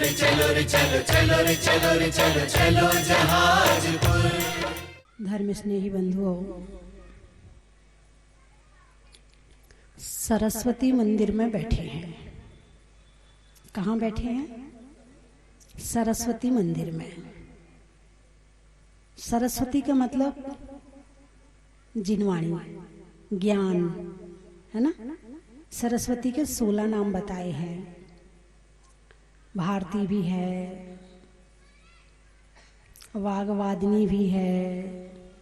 रे चलो रे चलो, चलो रे चलो रे चलो, चलो जहाजपुर। धर्म स्नेही बंधुओं, सरस्वती मंदिर में बैठे हैं। कहाँ बैठे हैं? सरस्वती मंदिर में। सरस्वती का मतलब जिनवाणी, ज्ञान, है ना। सरस्वती के 16 नाम बताए हैं। भारती भी है, वाग्वादिनी भी है,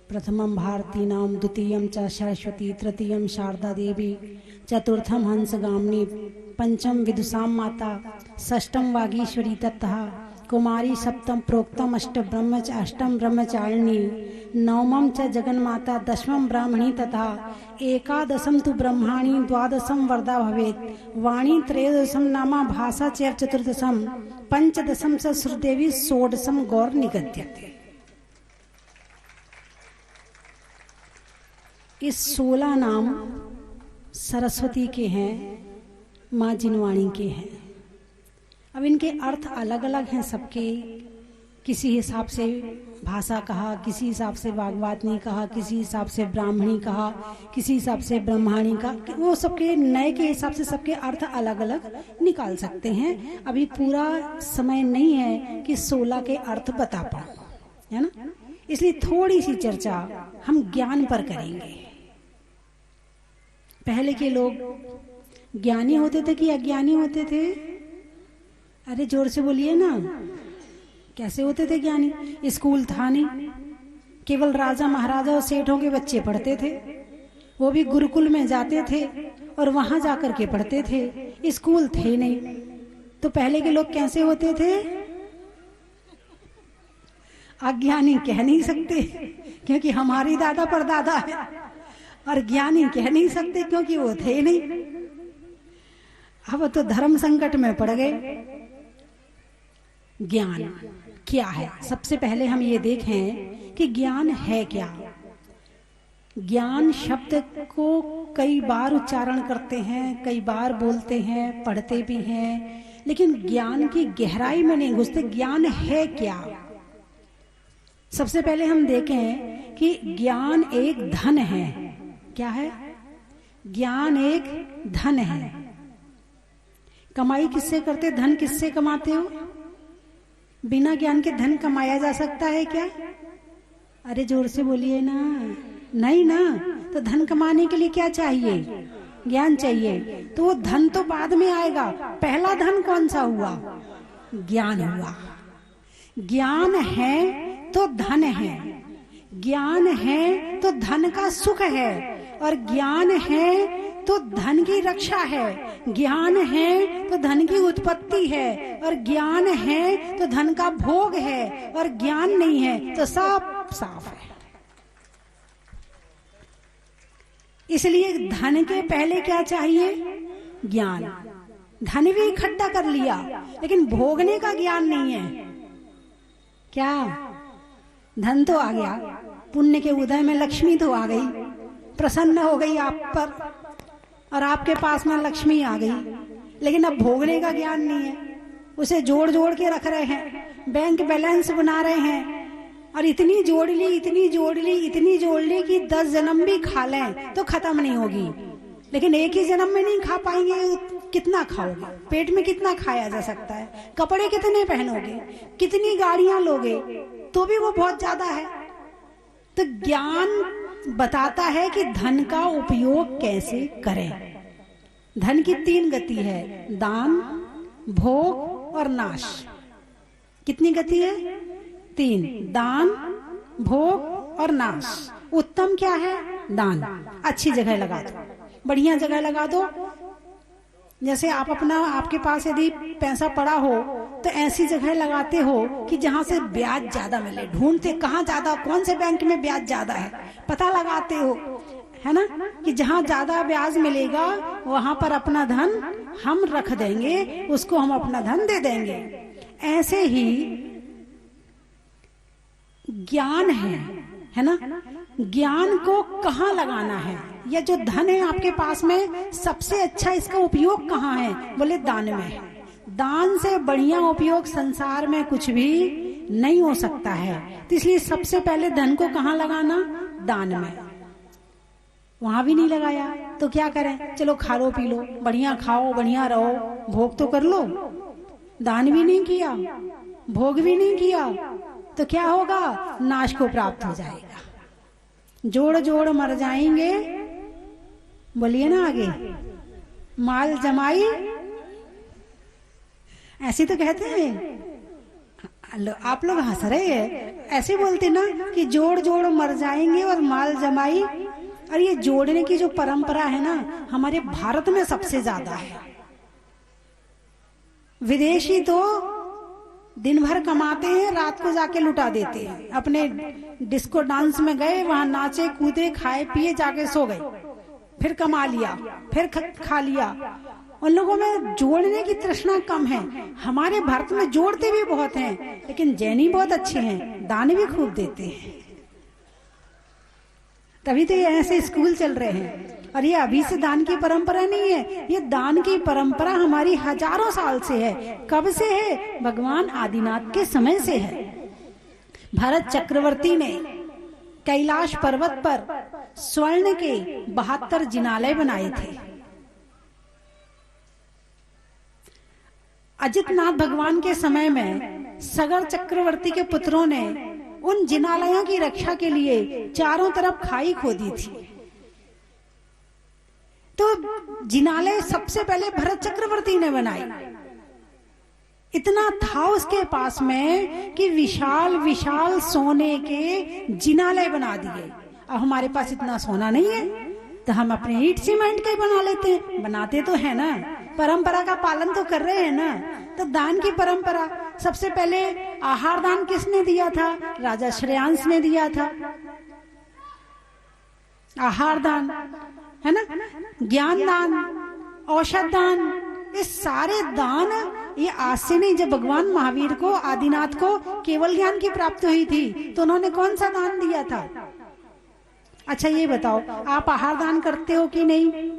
प्रथमम भारती नाम, द्वितीयम च सरस्वती, तृतीयम शारदा देवी, चतुर्थम हंसगामिनी, पंचम विदुषाम माता, षष्ठम वागीश्वरी तथा कुमारी, सप्तम प्रोक्तम अष्टम ब्रह्मचारिणी, नवमम च जगन्माता, दशमम ब्राह्मणी तथा एकादशम तु ब्रह्माणी, द्वादशम वरदा भवेत्, वाणी त्रयोदशम नामा, भाषा चैव चतुर्दशम, पंचदशम च श्रुदेवी, षोडशम गौर निगद्यते। इस 16 नाम सरस्वती के हैं, माँ जिनवाणी के हैं। अब इनके अर्थ अलग अलग हैं सबके। किसी हिसाब से भाषा कहा, किसी हिसाब से वाग्वादिनी कहा, किसी हिसाब से ब्राह्मणी कहा, किसी हिसाब से ब्रह्माणी का, वो सबके नए के हिसाब से सबके अर्थ अलग अलग निकाल सकते हैं। अभी पूरा समय नहीं है कि 16 के अर्थ बता पाऊं, है ना। इसलिए थोड़ी सी चर्चा हम ज्ञान पर करेंगे। पहले के लोग ज्ञानी होते थे कि अज्ञानी होते थे? अरे जोर से बोलिए ना, कैसे होते थे ज्ञानी? स्कूल था नहीं, केवल राजा महाराजा और सेठों के बच्चे पढ़ते थे। वो भी गुरुकुल में जाते थे और वहां जाकर के पढ़ते थे, स्कूल थे नहीं। तो पहले के लोग कैसे होते थे? अज्ञानी कह नहीं सकते क्योंकि हमारी दादा परदादा है, और ज्ञानी कह नहीं सकते क्योंकि वो थे नहीं। अब तो धर्म संकट में पड़ गए। ज्ञान क्या है? सबसे पहले हम ये देखें कि ज्ञान है क्या। ज्ञान शब्द को कई बार उच्चारण करते हैं, कई बार बोलते हैं, पढ़ते भी हैं, लेकिन ज्ञान की गहराई में नहीं घुसते। ज्ञान है क्या? सबसे पहले हम देखें कि ज्ञान एक धन है। क्या है? ज्ञान एक धन है। कमाई किससे करते? धन किससे कमाते हो? बिना ज्ञान के धन कमाया जा सकता है क्या? अरे जोर से बोलिए ना। नहीं ना। तो धन कमाने के लिए क्या चाहिए? ज्ञान चाहिए। तो वो धन तो बाद में आएगा। पहला धन कौन सा हुआ? ज्ञान हुआ। ज्ञान है तो धन है, ज्ञान है तो धन का सुख है, और ज्ञान है तो धन की रक्षा है, ज्ञान है तो धन की उत्पत्ति है, और ज्ञान है तो धन का भोग है, और ज्ञान नहीं है तो सब साफ है। इसलिए धन के पहले क्या चाहिए? ज्ञान। धन भी इकट्ठा कर लिया लेकिन भोगने का ज्ञान नहीं है। क्या? धन तो आ गया, पुण्य के उदय में लक्ष्मी तो आ गई, प्रसन्न हो गई आप पर, और आपके पास में लक्ष्मी आ गई, लेकिन अब भोगने का ज्ञान नहीं है। उसे जोड़ जोड़ के रख रहे हैं, बैंक बैलेंस बना रहे हैं, और इतनी जोड़ ली, इतनी जोड़ ली, इतनी जोड़ ली कि 10 जन्म भी खा लें तो खत्म नहीं होगी। लेकिन एक ही जन्म में नहीं खा पाएंगे, कितना खाओगे? पेट में कितना खाया जा सकता है? कपड़े कितने पहनोगे? कितनी गाड़ियां लोगे? तो भी वो बहुत ज्यादा है। तो ज्ञान बताता है कि धन का उपयोग कैसे करें। धन की 3 गति है, दान, भोग और नाश। कितनी गति है? 3। दान, भोग और नाश। उत्तम क्या है? दान। अच्छी जगह लगा दो, बढ़िया जगह लगा दो। जैसे आप आपके पास यदि पैसा पड़ा हो तो ऐसी जगह लगाते हो कि जहां से ब्याज ज्यादा मिले। ढूंढते कहाँ ज्यादा, कौन से बैंक में ब्याज ज्यादा है, पता लगाते हो, है ना, कि जहां ज्यादा ब्याज मिलेगा वहां पर अपना धन हम रख देंगे, उसको हम अपना धन दे देंगे। ऐसे ही ज्ञान है ना। ज्ञान को कहाँ लगाना है? या जो धन है आपके पास में, सबसे अच्छा इसका उपयोग कहाँ है? बोले दान में है। दान से बढ़िया उपयोग संसार में कुछ भी नहीं हो सकता है। तो इसलिए सबसे पहले धन को कहाँ लगाना? दान में। वहां भी नहीं लगाया तो क्या करें? चलो खा लो पी लो, बढ़िया खाओ बढ़िया रहो, भोग तो कर लो। दान भी नहीं किया, भोग भी नहीं किया, तो क्या होगा? नाश को प्राप्त हो जाएगा। जोड़ जोड़ मर जाएंगे, बोलिए ना आगे, माल जमाई, ऐसे तो कहते हैं। आप लोग हंस रहे हैं, ऐसे बोलते ना कि जोड़ जोड़ मर जाएंगे और माल जमाई। और ये जोड़ने की जो परंपरा है ना, हमारे भारत में सबसे ज्यादा है। विदेशी तो दिन भर कमाते हैं, रात को जाके लुटा देते हैं। अपने डिस्को डांस में गए, वहां नाचे कूदे खाए पिए, जाके सो गए, फिर कमा लिया, फिर खा लिया। उन लोगों में जोड़ने की तृष्णा कम है। हमारे भारत में जोड़ते भी बहुत हैं, लेकिन जैनी बहुत अच्छे हैं, दान भी खूब देते हैं। तभी तो ये ऐसे स्कूल चल रहे हैं। और ये अभी से दान की परंपरा नहीं है, ये दान की परंपरा हमारी हजारों साल से है। कब से है? भगवान आदिनाथ के समय से है। भरत चक्रवर्ती ने कैलाश पर्वत पर स्वर्ण के 72 जिनालय बनाए थे। अजितनाथ भगवान के समय में सगर चक्रवर्ती के पुत्रों ने उन जिनालयों की रक्षा के लिए चारों तरफ खाई खोदी थी। तो जिनालय सबसे पहले भरत चक्रवर्ती ने बनाई। इतना था उसके पास में कि विशाल विशाल सोने के जिनालय बना दिए। अब हमारे पास इतना सोना नहीं है, तो हम अपने ईंट सीमेंट के बना लेते हैं। बनाते तो है ना, परंपरा का पालन तो कर रहे हैं ना। तो दान की परंपरा, सबसे पहले आहार दान किसने दिया था? राजा श्रेयांश ने दिया था। आहार दान है ना, ज्ञान दान, औषध दान, ये सारे दान ये आज से नहीं। जब भगवान महावीर को, आदिनाथ को केवल ज्ञान की प्राप्ति हुई थी, तो उन्होंने कौन सा दान दिया था? अच्छा ये बताओ, आप आहार दान करते हो कि नहीं?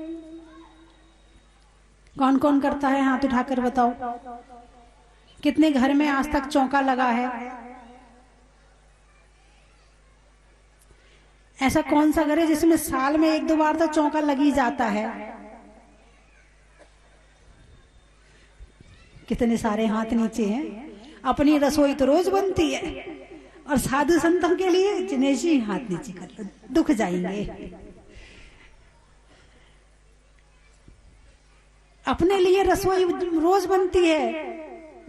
कौन कौन करता है? हाथ उठाकर बताओ। कितने घर में आज तक चौका लगा है? ऐसा कौन सा घर है जिसमें साल में 1-2 बार तो चौका लग ही जाता है? कितने सारे हाथ नीचे हैं। अपनी रसोई तो रोज बनती है, और साधु संतों के लिए जिनेश जी हाथ नीचे कर लो, दुख जाएंगे। अपने लिए रसोई रोज बनती है,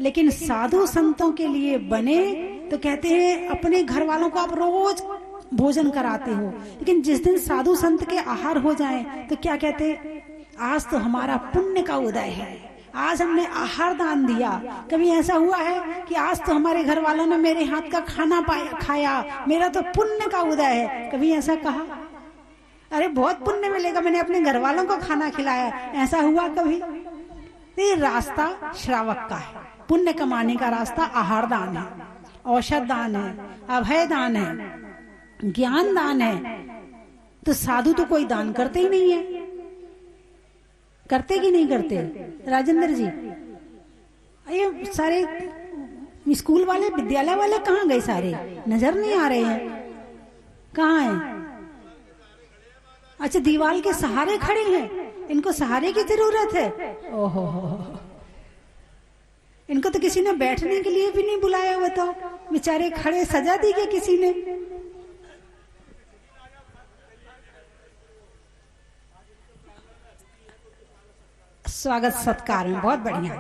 लेकिन साधु संतों के लिए बने तो कहते हैं अपने घर वालों को आप रोज भोजन कराते हो, लेकिन जिस दिन साधु संत के आहार हो जाए तो क्या कहते? आज तो हमारा पुण्य का उदय है, आज हमने आहार दान दिया। कभी ऐसा हुआ है कि आज तो हमारे घर वालों ने मेरे हाथ का खाना खाया, मेरा तो पुण्य का उदय है? कभी ऐसा कहा? अरे बहुत पुण्य मिलेगा, मैंने अपने घर वालों को खाना खिलाया, ऐसा हुआ कभी? ये रास्ता श्रावक का है। पुण्य कमाने का रास्ता आहार दान है, औषध दान है, अभय दान है, ज्ञान दान है। तो साधु तो कोई दान करते ही नहीं है। करते कि नहीं करते राजेंद्र जी? ये सारे स्कूल वाले, विद्यालय वाले कहाँ गए? सारे नजर नहीं आ रहे हैं, कहाँ हैं? अच्छा, दीवार के सहारे खड़े हैं, इनको सहारे की जरूरत है। ओहो, इनको तो किसी ने बैठने के लिए भी नहीं बुलाया। बताओ, बेचारे खड़े सजा दी क्या किसी ने? स्वागत सत्कार में बहुत बढ़िया,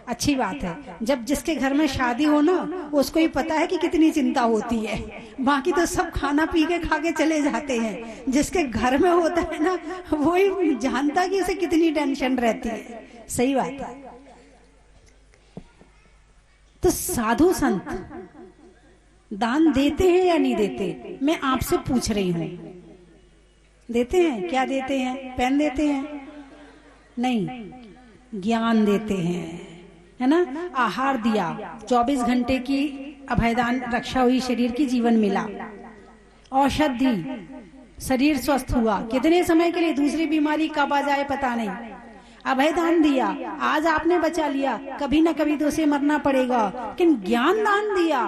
अच्छी बात है। जब जिसके घर में शादी हो ना, उसको ही पता है कि कितनी चिंता होती है। बाकी तो सब खाना पी के खा के चले जाते हैं। जिसके घर में होता है ना, वो ही जानता कि उसे कितनी टेंशन रहती है। सही बात है। तो साधु संत दान देते हैं या नहीं देते? मैं आपसे पूछ रही हूं, देते हैं? क्या देते हैं? पेन देते हैं? नहीं, ज्ञान देते हैं, है ना। आहार दिया, 24 घंटे की अभयदान रक्षा हुई, शरीर की जीवन मिला। औषध दी, शरीर स्वस्थ हुआ। कितने समय के लिए? दूसरी बीमारी कब आ जाए पता नहीं। अभय दान दिया, आज आपने बचा लिया, कभी ना कभी तो उसे मरना पड़ेगा, लेकिन ज्ञान दान दिया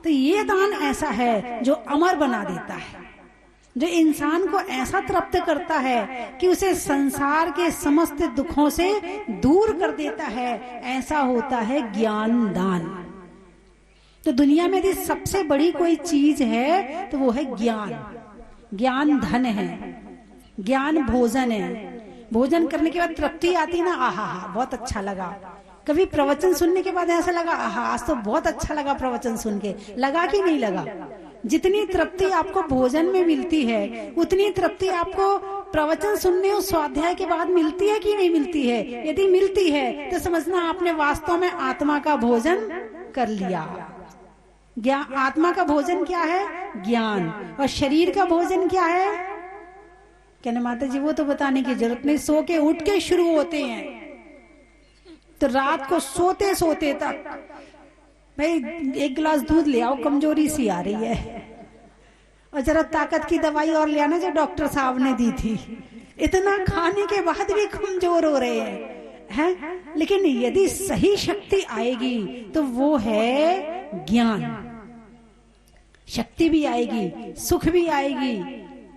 तो ये दान ऐसा है जो अमर बना देता है, जो इंसान को ऐसा तृप्त करता है कि उसे संसार के समस्त दुखों से दूर कर देता है। ऐसा होता है ज्ञान दान। तो दुनिया में यदि सबसे बड़ी कोई चीज है तो वो है ज्ञान। ज्ञान धन है, ज्ञान भोजन है। भोजन करने के बाद तृप्ति आती ना, आहा हा बहुत अच्छा लगा। कभी प्रवचन सुनने के बाद ऐसा लगा, आहा आज तो बहुत अच्छा लगा प्रवचन सुन के, लगा कि नहीं लगा? जितनी तृप्ति आपको भोजन में मिलती है उतनी तृप्ति आपको प्रवचन सुनने और स्वाध्याय के बाद मिलती है कि नहीं मिलती है? यदि मिलती है तो समझना आपने वास्तव में आत्मा का भोजन कर लिया। ज्ञान, आत्मा का भोजन क्या है? ज्ञान। और शरीर का भोजन क्या है? कहने माता जी वो तो बताने की जरूरत नहीं, सो के उठ के शुरू होते हैं तो रात को सोते सोते तक भाई एक गिलास दूध ले आओ, कमजोरी सी आ रही है, और जरा ताकत की दवाई और ले आना जो डॉक्टर साहब ने दी थी। इतना खाने के बाद भी कमजोर हो रहे हैं। लेकिन यदि सही शक्ति आएगी तो वो है ज्ञान। शक्ति भी आएगी, सुख भी आएगी,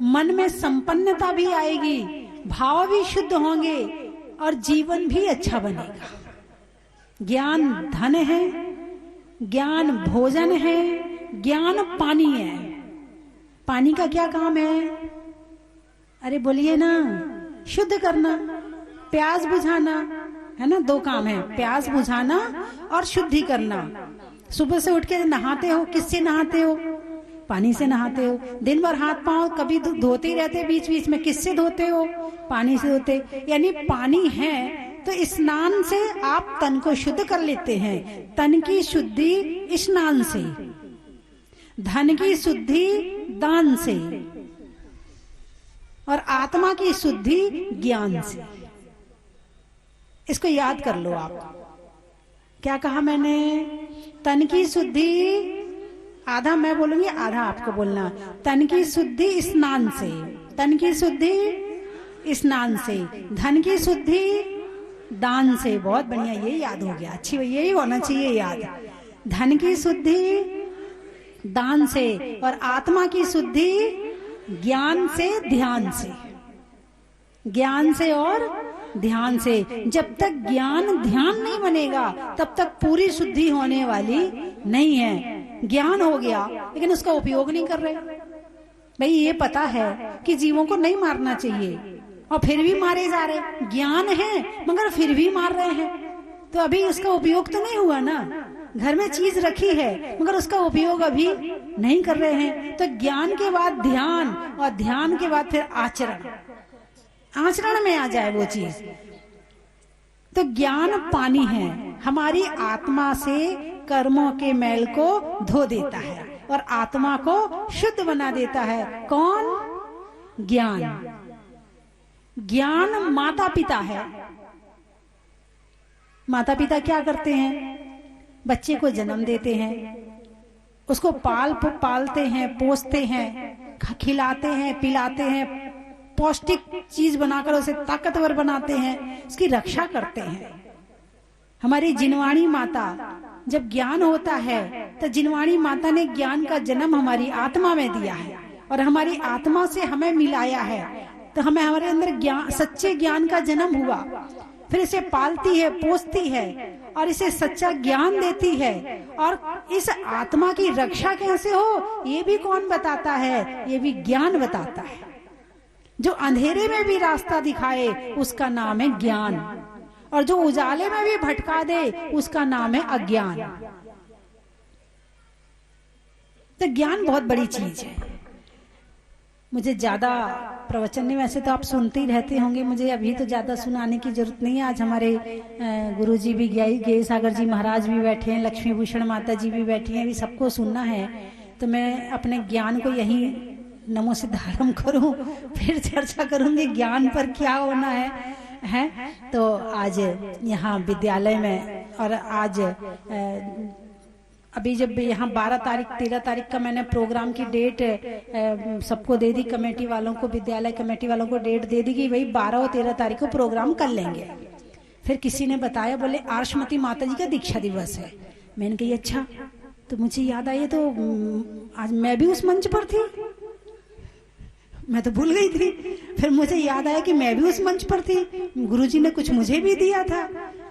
मन में संपन्नता भी आएगी, भाव भी शुद्ध होंगे और जीवन भी अच्छा बनेगा। ज्ञान धन है, ज्ञान भोजन है, ज्ञान पानी है। पानी का क्या काम है? अरे बोलिए ना, शुद्ध करना, प्यास बुझाना, है ना? दो काम है, प्यास बुझाना और शुद्धि करना। सुबह से उठ के नहाते हो, किससे नहाते हो? पानी से नहाते हो। दिन भर हाथ पांव कभी धोते ही रहते, बीच बीच में किससे धोते हो? पानी से धोते। यानी पानी है तो स्नान से आप तन को शुद्ध कर लेते हैं। तन की शुद्धि स्नान से, धन की शुद्धि दान से, और आत्मा की शुद्धि ज्ञान से। इसको याद कर लो आप। क्या कहा मैंने? तन की शुद्धि, आधा मैं बोलूंगी आधा आपको बोलना। तन की शुद्धि स्नान से, तन की शुद्धि स्नान से, धन की शुद्धि दान से। बहुत बढ़िया, ये याद हो गया। अच्छी, यही होना चाहिए याद। धन की शुद्धि दान से और आत्मा की शुद्धि ज्ञान से, ध्यान से। ज्ञान से और ध्यान से। जब तक ज्ञान ध्यान नहीं बनेगा तब तक पूरी शुद्धि होने वाली नहीं है। ज्ञान हो गया लेकिन उसका उपयोग नहीं कर रहे। भाई ये पता है कि जीवों को नहीं मारना चाहिए और फिर भी मारे जा रहे। ज्ञान है मगर फिर भी मार रहे हैं, तो अभी इसका उपयोग तो नहीं हुआ ना। घर में चीज रखी है मगर उसका उपयोग अभी नहीं कर रहे हैं। तो ज्ञान के बाद ध्यान, और ध्यान के बाद फिर आचरण, आचरण में आ जाए वो चीज। तो ज्ञान पानी है, हमारी आत्मा से कर्मों के मैल को धो देता है और आत्मा को शुद्ध बना देता है। कौन? ज्ञान। ज्ञान माता पिता है। माता पिता क्या करते हैं? बच्चे को जन्म देते हैं, उसको पालते हैं, पोसते हैं, खिलाते हैं, पिलाते हैं, पौष्टिक चीज बनाकर उसे ताकतवर बनाते हैं, उसकी रक्षा करते हैं। हमारी जिनवाणी माता, जब ज्ञान होता है तो जिनवाणी माता ने ज्ञान का जन्म हमारी आत्मा में दिया है और हमारी आत्मा से हमें मिलाया है। तो हमें, हमारे अंदर ज्ञान, सच्चे ज्ञान का जन्म हुआ। फिर इसे पालती है, पोसती है और इसे सच्चा ज्ञान देती है। और इस आत्मा की रक्षा कैसे हो ये भी कौन बताता है? ये भी ज्ञान बताता है। जो अंधेरे में भी रास्ता दिखाए उसका नाम है ज्ञान, और जो उजाले में भी भटका दे उसका नाम है अज्ञान। तो ज्ञान बहुत बड़ी चीज है। मुझे ज्यादा प्रवचन नहीं, वैसे तो आप सुनते ही रहते होंगे, मुझे अभी तो ज्यादा सुनाने की जरूरत नहीं है। आज हमारे गुरुजी भी गए, सागर जी महाराज भी बैठे हैं, लक्ष्मी भूषण माता जी भी बैठी हैं, अभी सबको सुनना है। तो मैं अपने ज्ञान को यही नमो सिद्धारंभ करूं, फिर चर्चा करूंगी ज्ञान पर क्या होना है। तो आज यहाँ विद्यालय में, और आज अभी जब यहाँ 12 तारीख 13 तारीख का मैंने प्रोग्राम की डेट सबको दे दी, कमेटी वालों को, विद्यालय कमेटी वालों को डेट दे दी कि भाई 12 और 13 तारीख को प्रोग्राम कर लेंगे। फिर किसी ने बताया, बोले आर्षमती माता जी का दीक्षा दिवस है। मैंने कही अच्छा, तो मुझे याद आई तो आज मैं भी उस मंच पर थी, मैं तो भूल गई थी। फिर मुझे याद आया कि मैं भी उस मंच पर थी, गुरुजी ने कुछ मुझे भी दिया था।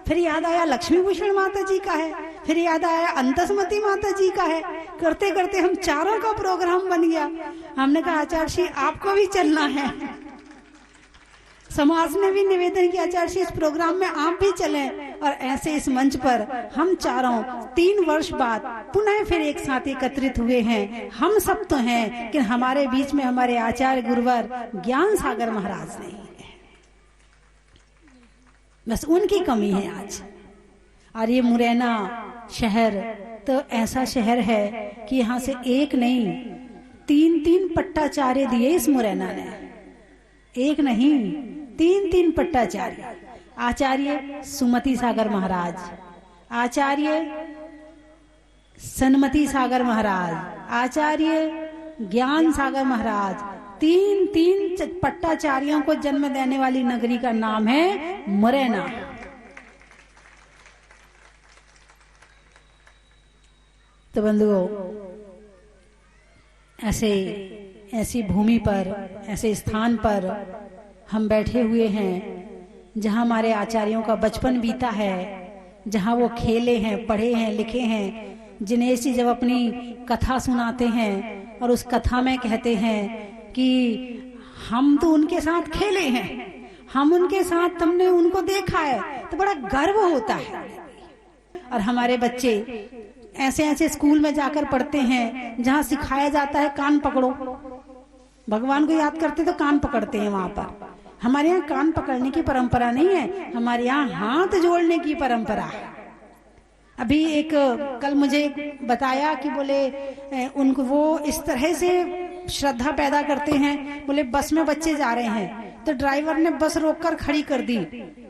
फिर याद आया लक्ष्मी भूषण माता जी का है, फिर याद आया अंतस्मती माता जी का है। करते करते हम चारों का प्रोग्राम बन गया। हमने कहा आचार्य जी आपको भी चलना है। समाज ने भी निवेदन किया आचार्य जी इस प्रोग्राम में आप भी चलें। और ऐसे इस मंच पर हम चारों 3 वर्ष बाद पुनः फिर एक साथ एकत्रित हुए हैं। हम सब तो हैं, कि हमारे बीच में हमारे आचार्य गुरुवर ज्ञान सागर महाराज नहीं है, बस उनकी कमी है आज। और ये मुरैना शहर तो ऐसा शहर है कि यहाँ से एक नहीं 3-3 पट्टाचार्य दिए इस मुरैना ने, एक नहीं 3-3 पट्टाचार्य। आचार्य सुमति सागर महाराज, आचार्य सन्मति सागर महाराज, आचार्य ज्ञान सागर महाराज, 3-3 पट्टाचार्यों को जन्म देने वाली नगरी का नाम है मुरैना। तो बंधुओं, ऐसी भूमि पर, ऐसे स्थान पर हम बैठे हुए हैं जहां हमारे आचार्यों का बचपन बीता है, जहां वो खेले हैं, पढ़े हैं, लिखे हैं। जिनेश जी जब अपनी कथा सुनाते हैं और उस कथा में कहते हैं कि हम तो उनके साथ खेले हैं, हम उनके साथ, हमने उनको देखा है, तो बड़ा गर्व होता है। और हमारे बच्चे ऐसे ऐसे स्कूल में जाकर पढ़ते हैं जहां सिखाया जाता है कान पकड़ो, भगवान को याद करते तो कान पकड़ते हैं वहां पर। हमारे यहाँ कान पकड़ने की परंपरा नहीं है, हमारे यहाँ हाथ जोड़ने की परंपरा है। अभी एक कल मुझे बताया कि बोले उनको वो इस तरह से श्रद्धा पैदा करते हैं। बोले बस में बच्चे जा रहे हैं तो ड्राइवर ने बस रोककर खड़ी कर दी।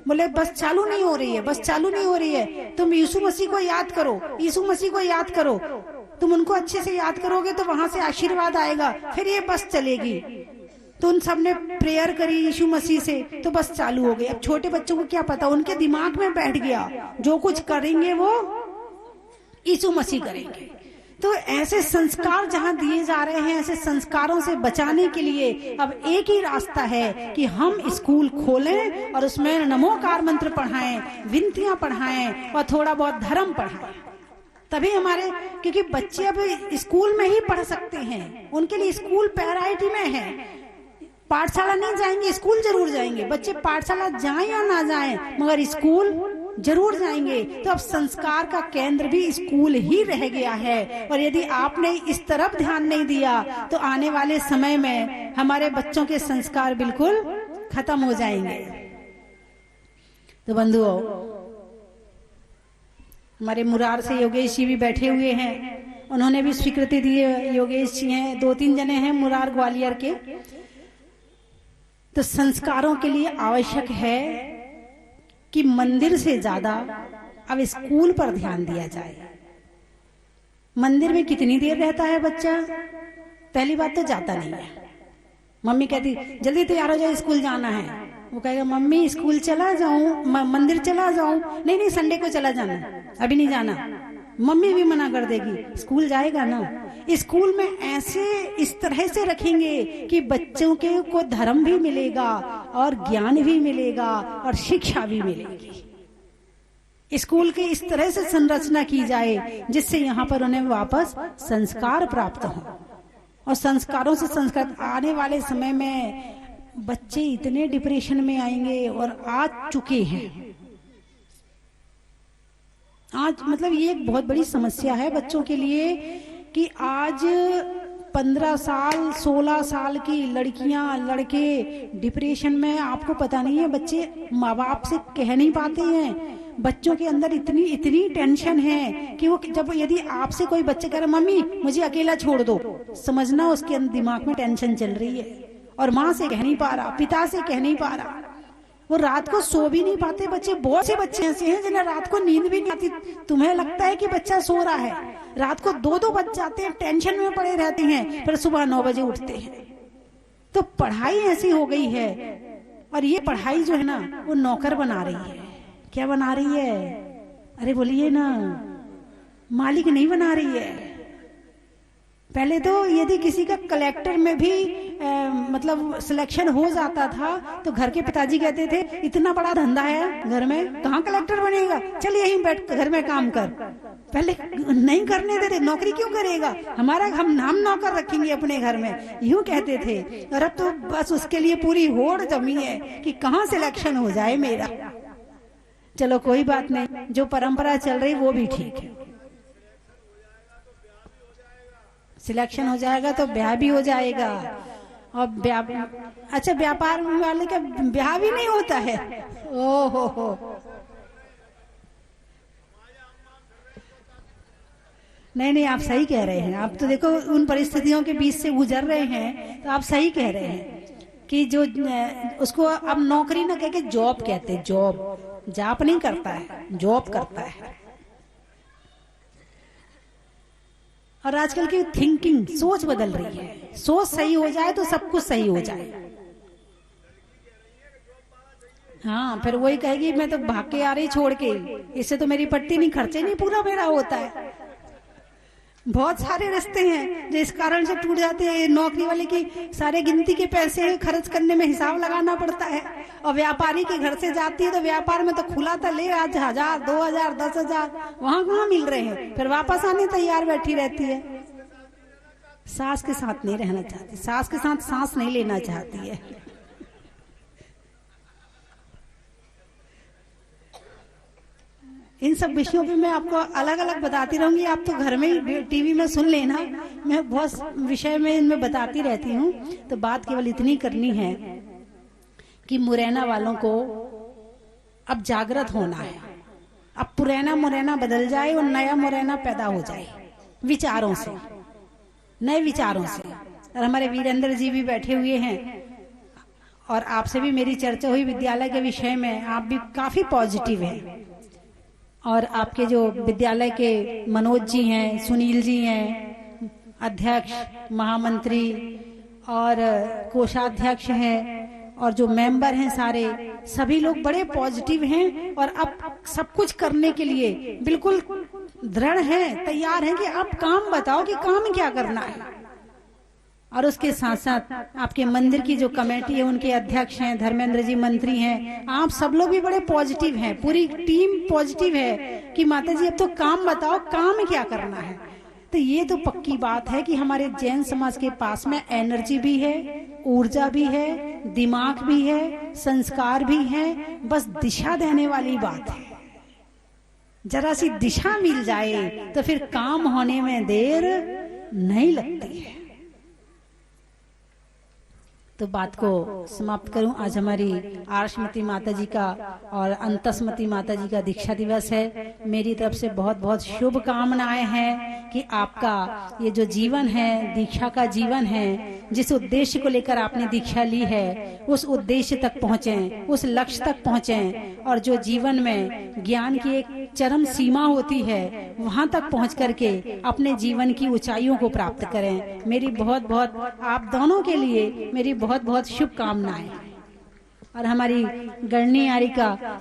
बोले बस चालू नहीं हो रही है, बस चालू नहीं हो रही है, तुम यीशु मसीह को याद करो, यीशु मसीह को याद करो, तुम उनको अच्छे से याद करोगे तो वहां से आशीर्वाद आएगा, फिर ये बस चलेगी। तो उन सब ने प्रेयर करी यीशु मसीह से, तो बस चालू हो गई। अब छोटे बच्चों को क्या पता, उनके दिमाग में बैठ गया जो कुछ करेंगे वो यीशु मसीह करेंगे। तो ऐसे संस्कार जहां दिए जा रहे हैं, ऐसे संस्कारों से बचाने के लिए अब एक ही रास्ता है कि हम स्कूल खोलें और उसमें नमोकार मंत्र पढ़ाएं, विनतियां पढ़ाएं और थोड़ा बहुत धर्म पढ़ाएं। तभी हमारे, क्योंकि बच्चे अब स्कूल में ही पढ़ सकते हैं, उनके लिए स्कूल प्रायोरिटी में है। पाठशाला नहीं जाएंगे, स्कूल जरूर जाएंगे। बच्चे पाठशाला जाएं या ना जाएं, मगर स्कूल जरूर जाएंगे। तो अब संस्कार का केंद्र भी स्कूल ही रह गया है। और यदि आपने इस तरफ ध्यान नहीं दिया तो आने वाले समय में हमारे बच्चों के संस्कार बिल्कुल खत्म हो जाएंगे। तो बंधुओं, हमारे मुरार से योगेश जी भी बैठे हुए हैं, उन्होंने भी स्वीकृति दी है। योगेश जी हैं, 2-3 जने हैं मुरार ग्वालियर के। तो संस्कारों के लिए आवश्यक है कि मंदिर से ज्यादा अब स्कूल पर ध्यान दिया जाए। मंदिर में कितनी देर रहता है बच्चा? पहली बात तो जाता नहीं है। मम्मी कहती जल्दी तैयार हो जाए, स्कूल जाना है। वो कहेगा मम्मी स्कूल चला जाऊं, मंदिर चला जाऊं। नहीं संडे को चला जाना, अभी नहीं जाना। मम्मी भी मना कर देगी, स्कूल जाएगा ना। स्कूल में ऐसे इस तरह से रखेंगे कि बच्चों के को धर्म भी मिलेगा और ज्ञान भी मिलेगा और शिक्षा भी मिलेगी। स्कूल की इस तरह से संरचना की जाए जिससे यहाँ पर उन्हें वापस संस्कार प्राप्त हो। और संस्कारों से संस्कार, आने वाले समय में बच्चे इतने डिप्रेशन में आएंगे और आ चुके हैं। आज मतलब ये एक बहुत बड़ी समस्या है बच्चों के लिए कि आज 15 साल 16 साल की लड़कियां लड़के डिप्रेशन में। आपको पता नहीं है, बच्चे माँ बाप से कह नहीं पाते हैं। बच्चों के अंदर इतनी टेंशन है कि वो जब यदि आपसे कोई बच्चे कह रहे मम्मी मुझे अकेला छोड़ दो, समझना उसके अंदर दिमाग में टेंशन चल रही है। और माँ से कह नहीं पा रहा, पिता से कह नहीं पा रहा, वो रात को सो भी नहीं पाते बच्चे। बहुत से बच्चे ऐसे हैं जिन्हें रात को नींद भी नहीं आती। तुम्हें लगता है कि बच्चा सो रहा है, रात को 2-2 बज जाते हैं, टेंशन में पड़े रहते हैं, फिर सुबह 9 बजे उठते हैं। तो पढ़ाई ऐसी हो गई है। और ये पढ़ाई जो है ना, वो नौकर बना रही है क्या बना रही है? अरे बोलिए ना, मालिक नहीं बना रही है। पहले तो यदि किसी का कलेक्टर में भी मतलब सिलेक्शन हो जाता था तो घर के पिताजी कहते थे इतना बड़ा धंधा है घर में, कहाँ कलेक्टर बनेगा, चल यहीं बैठ घर में काम कर। पहले नहीं करने देते, नौकरी क्यों करेगा, हमारा हम नौकर रखेंगे अपने घर में, यूं कहते थे। और अब तो बस उसके लिए पूरी होड़ जमी है कि कहाँ सिलेक्शन हो जाए मेरा। चलो कोई बात नहीं, जो परंपरा चल रही वो भी ठीक है। सिलेक्शन हो जाएगा तो ब्याह भी हो जाएगा। और अच्छा, व्यापार वाले का ब्याह भी नहीं होता है। ओ हो, नहीं, आप सही कह रहे हैं। आप तो देखो उन परिस्थितियों के बीच से गुजर रहे हैं, तो आप सही कह रहे हैं कि जो उसको अब नौकरी ना कह के जॉब कहते हैं। जॉब नहीं करता है, जॉब करता है। और आजकल की थिंकिंग, सोच बदल रही है। सोच सही हो जाए तो सब कुछ सही हो जाए। हाँ, फिर वही कहेगी मैं तो भाग के आ रही छोड़ के, इससे तो मेरी पट्टी नहीं, खर्चे नहीं पूरा मेरा होता है। बहुत सारे रास्ते हैं जो इस कारण से टूट जाते हैं। नौकरी वाले की सारे गिनती के पैसे खर्च करने में हिसाब लगाना पड़ता है, और व्यापारी के घर से जाती है तो व्यापार में तो खुला था, ले आज 1000, 2000, 10,000, वहां कहाँ मिल रहे हैं, फिर वापस आने तैयार बैठी रहती है। सास के साथ नहीं रहना चाहती, सास के साथ सांस नहीं लेना चाहती है। इन सब विषयों पे मैं आपको अलग अलग बताती रहूंगी, आप तो घर में ही टीवी में सुन लेना। मैं बहुत विषय में इनमें बताती रहती हूँ। तो बात केवल इतनी करनी है कि मुरैना वालों को अब जागृत होना है। अब पुराना मुरैना बदल जाए और नया मुरैना पैदा हो जाए, विचारों से, नए विचारों से। और हमारे वीरेंद्र जी भी बैठे हुए हैं, और आपसे भी मेरी चर्चा हुई विद्यालय के विषय में। आप भी काफी पॉजिटिव हैं, और आपके जो विद्यालय के मनोज जी हैं, सुनील जी हैं, अध्यक्ष, महामंत्री और कोषाध्यक्ष हैं, और जो मेंबर हैं सारे, सभी लोग बड़े पॉजिटिव हैं और अब सब कुछ करने के लिए बिल्कुल दृढ़ हैं, तैयार हैं कि आप काम बताओ कि काम क्या करना है। और उसके साथ साथ आपके मंदिर की जो कमेटी है उनके अध्यक्ष हैं, धर्मेंद्र जी मंत्री हैं, आप सब लोग भी बड़े पॉजिटिव हैं, पूरी टीम पॉजिटिव है कि माता जी अब तो काम बताओ, काम क्या करना है। तो ये तो पक्की बात है कि हमारे जैन समाज के पास में एनर्जी भी है, ऊर्जा भी है, दिमाग भी है, संस्कार भी है, बस दिशा देने वाली बात है। जरा सी दिशा मिल जाए तो फिर काम होने में देर नहीं लगती है। तो बात को समाप्त करूं। आज हमारी आर्षमती माता जी का और अंतस्मती माता जी का दीक्षा दिवस है। मेरी तरफ से बहुत बहुत शुभकामनाएं हैं कि आपका ये जो जीवन है, दीक्षा का जीवन है, जिस उद्देश्य को लेकर आपने दीक्षा ली है, उस उद्देश्य तक पहुंचें, उस लक्ष्य तक पहुंचें, और जो जीवन में ज्ञान की एक चरम सीमा होती है वहां तक पहुंच करके अपने जीवन की ऊंचाइयों को प्राप्त करें। मेरी बहुत बहुत आप दोनों के लिए मेरी बहुत बहुत शुभकामनाएं। और हमारी गणनी आरिका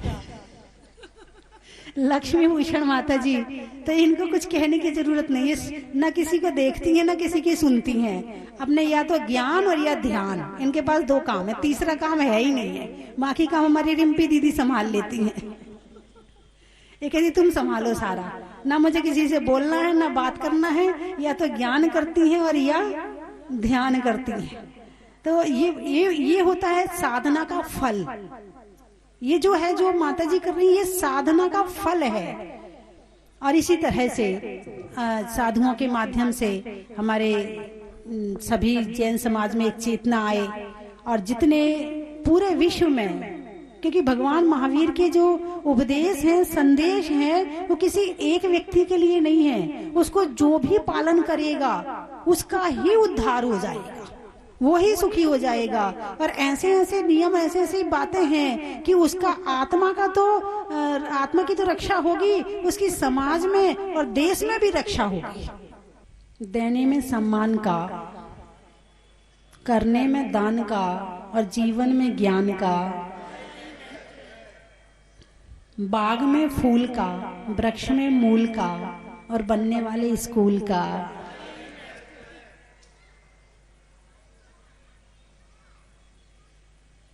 लक्ष्मी भूषण माता जी, तो इनको कुछ कहने की जरूरत नहीं है, न किसी को देखती हैं न किसी की सुनती हैं। अपने या तो ज्ञान और या ध्यान, इनके पास दो काम है, तीसरा काम है ही नहीं है। बाकी काम हमारी रिम्पी दीदी संभाल लेती हैं। ये कहती तुम संभालो सारा, ना मुझे किसी से बोलना है ना बात करना है, या तो ज्ञान करती हैं और या ध्यान करती हैं। तो ये होता है साधना का फल। ये जो है, जो माता जी कर रही है, ये साधना का फल है। और इसी तरह से साधुओं के माध्यम से हमारे सभी जैन समाज में एक चेतना आए, और जितने पूरे विश्व में, क्योंकि भगवान महावीर के जो उपदेश हैं, संदेश हैं, वो किसी एक व्यक्ति के लिए नहीं है। उसको जो भी पालन करेगा उसका ही उद्धार हो जाएगा, वो ही सुखी हो जाएगा। और ऐसे ऐसे नियम, ऐसे ऐसी बातें हैं कि उसका आत्मा का तो आत्मा की तो रक्षा होगी, उसकी समाज में और देश में भी रक्षा होगी। देने में सम्मान का, करने में दान का, और जीवन में ज्ञान का। बाग में फूल का, वृक्ष में मूल का, और बनने वाले स्कूल का।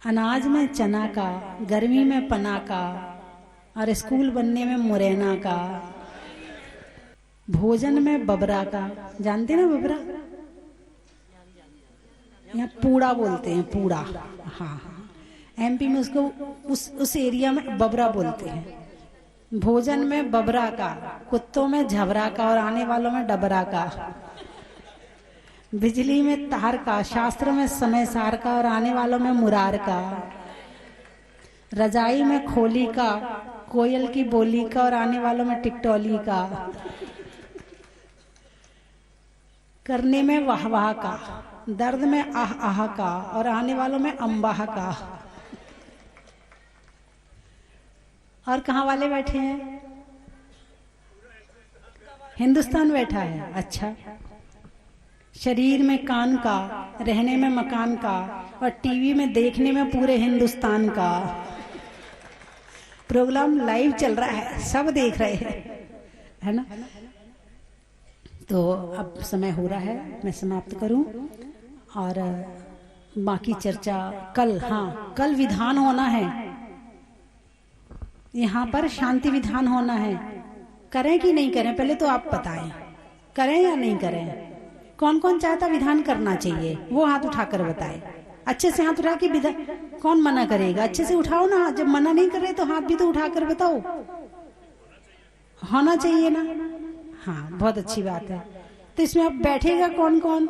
अनाज में चना का, गर्मी में पना का, और स्कूल बनने में मुरैना का। भोजन में बबरा का, जानते ना बबरा? यहाँ पूड़ा बोलते हैं, पूड़ा। हाँ हाँ, एमपी में उसको उस एरिया में बबरा बोलते हैं। भोजन में बबरा का, कुत्तों में झबरा का, और आने वालों में डबरा का। बिजली में तार का, शास्त्र में समय सार का, और आने वालों में मुरार का। रजाई में खोली का, कोयल की बोली का, और आने वालों में टिकटोली का। करने में वाह वाह का, दर्द में आह आह का, और आने वालों में अम्बाह का। और कहाँ वाले बैठे हैं? हिंदुस्तान बैठा है। अच्छा। शरीर में कान का, रहने में मकान का, और टीवी में देखने में पूरे हिंदुस्तान का। प्रोग्राम लाइव चल रहा है, सब देख रहे हैं, है ना? तो अब समय हो रहा है, मैं समाप्त करूं। और बाकी चर्चा कल, हाँ कल विधान होना है, यहाँ पर शांति विधान होना है। करें कि नहीं करें, पहले तो आप बताएं, करें या नहीं करें? कौन कौन चाहता विधान करना चाहिए, वो हाथ उठाकर बताए। अच्छे से हाथ उठा के विधान, कौन मना करेगा? अच्छे से उठाओ ना, जब मना नहीं कर रहे तो हाथ भी तो उठाकर बताओ। होना चाहिए ना? हाँ, बहुत अच्छी बात है। तो इसमें अब बैठेगा कौन कौन?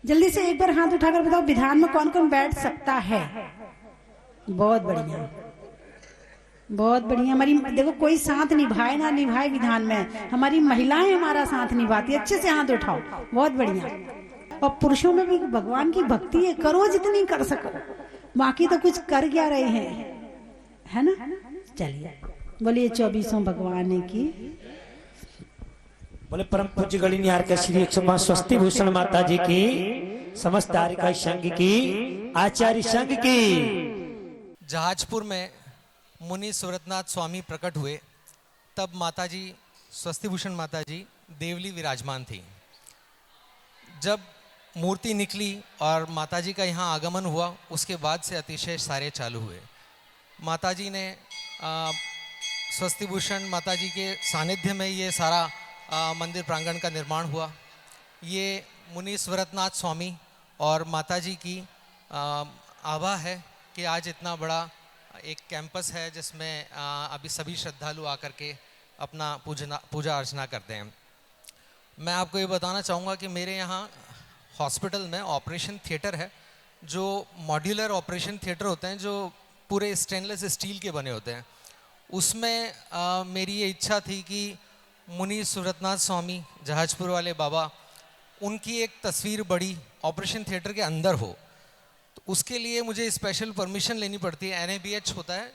जल्दी से एक बार हाथ उठाकर बताओ, विधान में कौन कौन बैठ सकता है? बहुत बढ़िया, बहुत बढ़िया। हमारी देखो, कोई साथ निभाए ना निभाए विधान में, हमारी महिलाएं हमारा साथ निभाती है। अच्छे से हाथ उठाओ, बहुत बढ़िया। और पुरुषों में भी भगवान की भक्ति है, करो जितनी कर सको, बाकी तो कुछ कर क्या रहे हैं, है ना? चलिए, बोलिए 24 भगवान की। बोले परम पूज्य गणी निहार के श्री 105 स्वस्ति भूषण माता जी की, समस्त तारिका संघ की, आचार्य संघ की। जहाजपुर में मुनि सुव्रतनाथ स्वामी प्रकट हुए, तब माताजी स्वस्ति भूषण माता जी देवली विराजमान थी। जब मूर्ति निकली और माताजी का यहाँ आगमन हुआ, उसके बाद से अतिशय सारे चालू हुए। माताजी ने स्वस्ति भूषण माताजी के सानिध्य में ये सारा मंदिर प्रांगण का निर्माण हुआ। ये मुनि सुव्रतनाथ स्वामी और माताजी की आभा है कि आज इतना बड़ा एक कैंपस है जिसमें अभी सभी श्रद्धालु आकर के अपना पूजा अर्चना करते हैं। मैं आपको ये बताना चाहूँगा कि मेरे यहाँ हॉस्पिटल में ऑपरेशन थिएटर है, जो मॉड्यूलर ऑपरेशन थिएटर होते हैं, जो पूरे स्टेनलेस स्टील के बने होते हैं। उसमें मेरी ये इच्छा थी कि मुनि सुव्रतनाथ स्वामी जहाजपुर वाले बाबा, उनकी एक तस्वीर बड़ी ऑपरेशन थिएटर के अंदर हो। तो उसके लिए मुझे स्पेशल परमिशन लेनी पड़ती है, NABH होता है,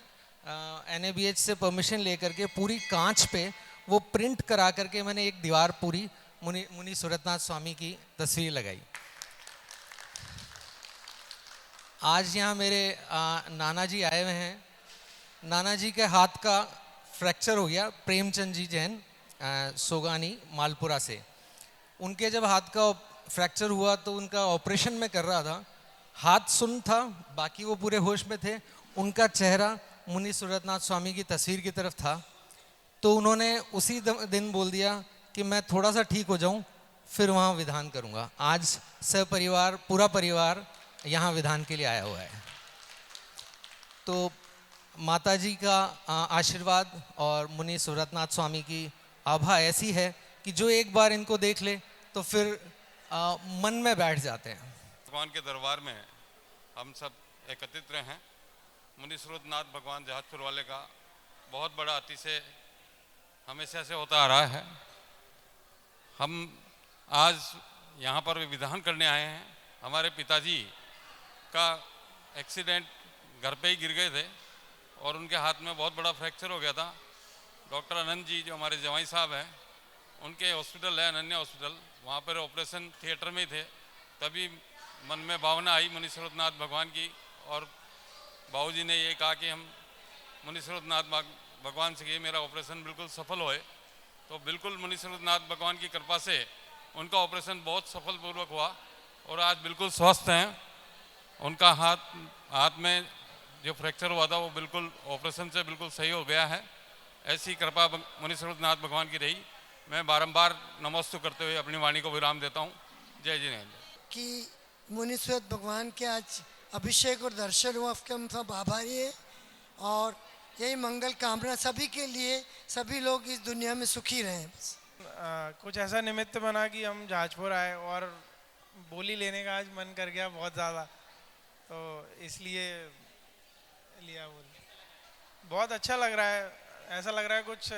NABH से परमिशन लेकर के पूरी कांच पे वो प्रिंट करा करके मैंने एक दीवार पूरी मुनि सुव्रतनाथ स्वामी की तस्वीर लगाई। आज यहाँ मेरे नाना जी आए हुए हैं। नाना जी के हाथ का फ्रैक्चर हो गया, प्रेमचंद जी जैन सोगानी मालपुरा से। उनके जब हाथ का फ्रैक्चर हुआ तो उनका ऑपरेशन में कर रहा था, हाथ सुन्न था, बाकी वो पूरे होश में थे। उनका चेहरा मुनि सुव्रतनाथ स्वामी की तस्वीर की तरफ था, तो उन्होंने उसी दिन बोल दिया कि मैं थोड़ा सा ठीक हो जाऊं फिर वहाँ विधान करूँगा। आज सपरिवार पूरा परिवार यहाँ विधान के लिए आया हुआ है। तो माता जी का आशीर्वाद और मुनि सुव्रतनाथ स्वामी की आभा ऐसी है कि जो एक बार इनको देख ले तो फिर मन में बैठ जाते हैं। भगवान के दरबार में हम सब एकत्रित रहे हैं। मुनि सुव्रतनाथ भगवान जहाजपुर वाले का बहुत बड़ा अतिशय हमेशा से होता आ रहा है। हम आज यहाँ पर विधान करने आए हैं। हमारे पिताजी का एक्सीडेंट घर पे ही गिर गए थे और उनके हाथ में बहुत बड़ा फ्रैक्चर हो गया था। डॉक्टर अनंत जी जो हमारे जवाई साहब हैं, उनके हॉस्पिटल है अनन्या हॉस्पिटल, वहाँ पर ऑपरेशन थिएटर में ही थे। तभी मन में भावना आई मुनि स्रोतनाथ भगवान की, और बाबूजी ने ये कहा कि हम मुनि स्रोतनाथ भगवान से कि मेरा ऑपरेशन बिल्कुल सफल होए। तो बिल्कुल मुनि स्रोतनाथ भगवान की कृपा से उनका ऑपरेशन बहुत सफलपूर्वक हुआ और आज बिल्कुल स्वस्थ हैं। उनका हाथ में जो फ्रैक्चर हुआ था वो बिल्कुल ऑपरेशन से बिल्कुल सही हो गया है। ऐसी कृपा मुनि स्रोतनाथ भगवान की रही। मैं बारंबार नमस्ते करते हुए अपनी वाणी को विराम देता हूँ। जय जिनेन्द्र। कि मुनि स्रोत भगवान के आज अभिषेक और दर्शन हुआ, आपके हम सब आभारी है और यही मंगल कामना सभी के लिए, सभी लोग इस दुनिया में सुखी रहें। कुछ ऐसा निमित्त बना कि हम जहाजपुर आए और बोली लेने का आज मन कर गया बहुत ज़्यादा, तो इसलिए लिया बोली। बहुत अच्छा लग रहा है, ऐसा लग रहा है कुछ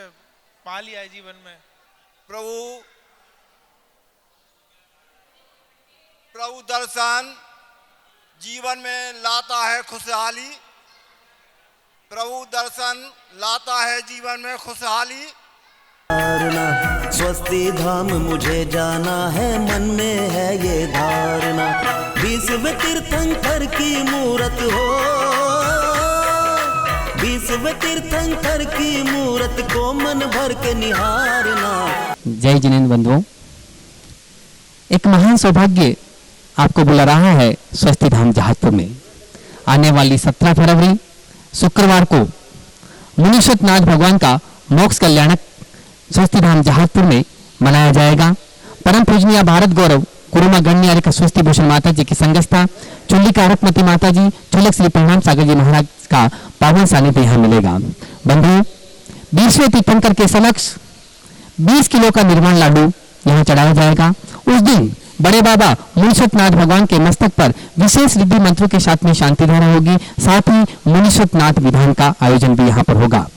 पा लिया है जीवन में। प्रभु दर्शन जीवन में लाता है खुशहाली। प्रभु दर्शन लाता है जीवन में खुशहाली। स्वस्ति धाम मुझे जाना है, मन में है ये धारणा। विश्व तीर्थंकर की मूरत हो, विश्व तीर्थंकर की मूरत को मन भर के निहारना। जय जिनेन्द्र बंधुओं, एक महान सौभाग्य आपको बुला रहा है स्वस्ति धाम जहाजपुर में। आने वाली 17 फरवरी शुक्रवार को मुनि स्रोतनाथ भगवान का मोक्ष कल्याणक स्वस्ति धाम जहाजपुर में मनाया जाएगा। परम पूजनीय भारत गौरव कुरुमा गण्य स्वस्ति भूषण माता जी की संगस्था चुल्लिका रत्नमती माता जी चुलक श्री परिणाम सागर जी महाराज का पावन सानिध्य यहाँ मिलेगा। बंधुओं, 20वें तीर्थंकर के समक्ष 20 किलो का निर्वाण लाडू यहाँ चढ़ाया जाएगा। उस दिन बड़े बाबा मुनि स्रोतनाथ भगवान के मस्तक पर विशेष रिद्धि मंत्रों के साथ में शांति धारा होगी। साथ ही मुनि स्रोतनाथ विधान का आयोजन भी यहाँ पर होगा।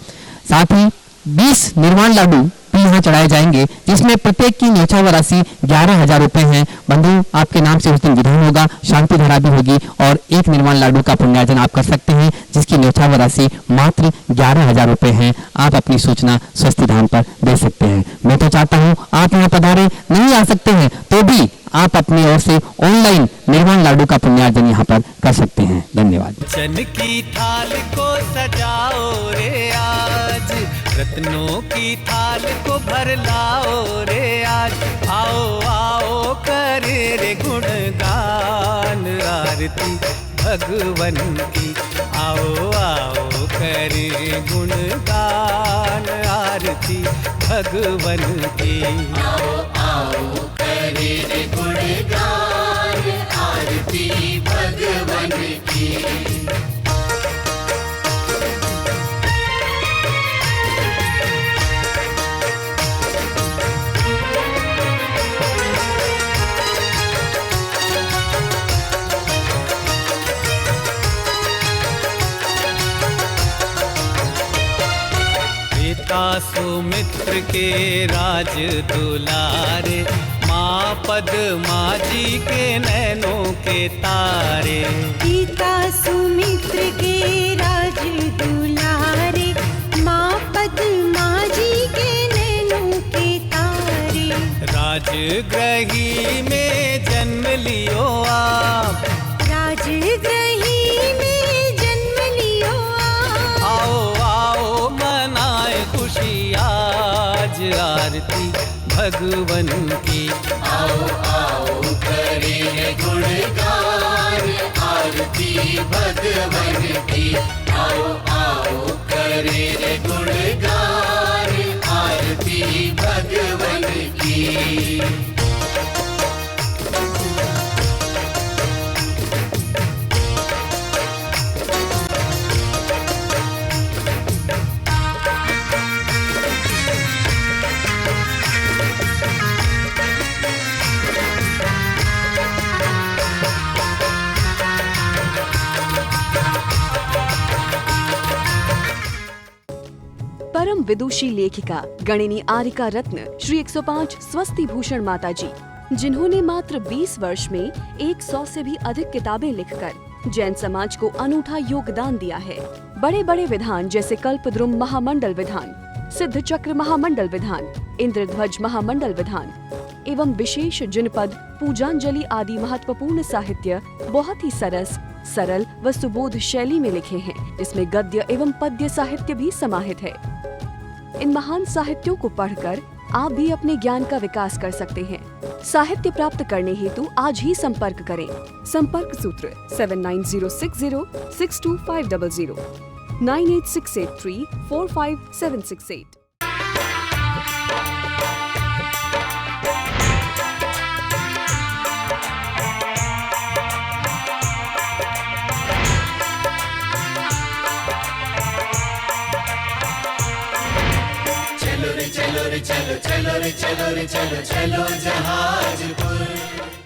साथ ही 20 निर्वाण लाडू भी यहाँ चढ़ाए जाएंगे, जिसमें प्रत्येक की न्यौछावर राशि 11,000 रुपए है। बंधु, आपके नाम से उस दिन विधान होगा, शांति धारा भी होगी और एक निर्वाण लाडू का पुण्यार्जन आप कर सकते हैं, जिसकी न्यौछावर राशि मात्र 11,000 रुपए है। आप अपनी सूचना स्वस्ति धाम पर दे सकते हैं। मैं तो चाहता हूँ आप यहाँ पधारे, नहीं आ सकते हैं तो भी आप अपनी ओर से ऑनलाइन निर्वाण लाडू का पुण्यार्जन यहाँ पर कर सकते हैं। धन्यवाद। चन की थाल को सजाओ रे आज, रत्नों की थाल को भर लाओ रे आज। आओ आओ करे रे गुणगान आरती भगवन की। आओ आओ करे गुणगान आरती भगवन की। आओ आओ करे रे गुणगान आरती भगवन की। सुमित्र के राज दुलारे, माँ पद्मा जी के नैनों के तारे। पिता सुमित्र के राज दुलारे, माँ पद्मा जी के नैनों के तारे। राजगृही में जन्म लियो आप, राजगृही में जन्म लियो आप। आओ आओ मनाए खुशी आज आरती भगवन की। आओ आओ करे गुणगान आरती भगवन की। आओ आओ करे गुणगान आरती भगवन की। परम विदुषी लेखिका गणिनी आरिका रत्न श्री 105 स्वस्ति भूषण माता जी, जिन्होंने मात्र 20 वर्ष में 100 से भी अधिक किताबें लिखकर जैन समाज को अनूठा योगदान दिया है। बड़े बड़े विधान जैसे कल्पद्रुम महामंडल विधान, सिद्ध चक्र महामंडल विधान, इंद्रध्वज महामंडल विधान, एवं विशेष जनपद, पूजांजलि आदि महत्वपूर्ण साहित्य बहुत ही सरल व सुबोध शैली में लिखे हैं, जिसमें गद्य एवं पद्य साहित्य भी समाहित है। इन महान साहित्यों को पढ़कर आप भी अपने ज्ञान का विकास कर सकते हैं। साहित्य प्राप्त करने हेतु आज ही संपर्क करें। संपर्क सूत्र 7906062500 9868345768। चलो रे चलो रे चलो चलो रे चलो रे चलो चलो जहाजपुर।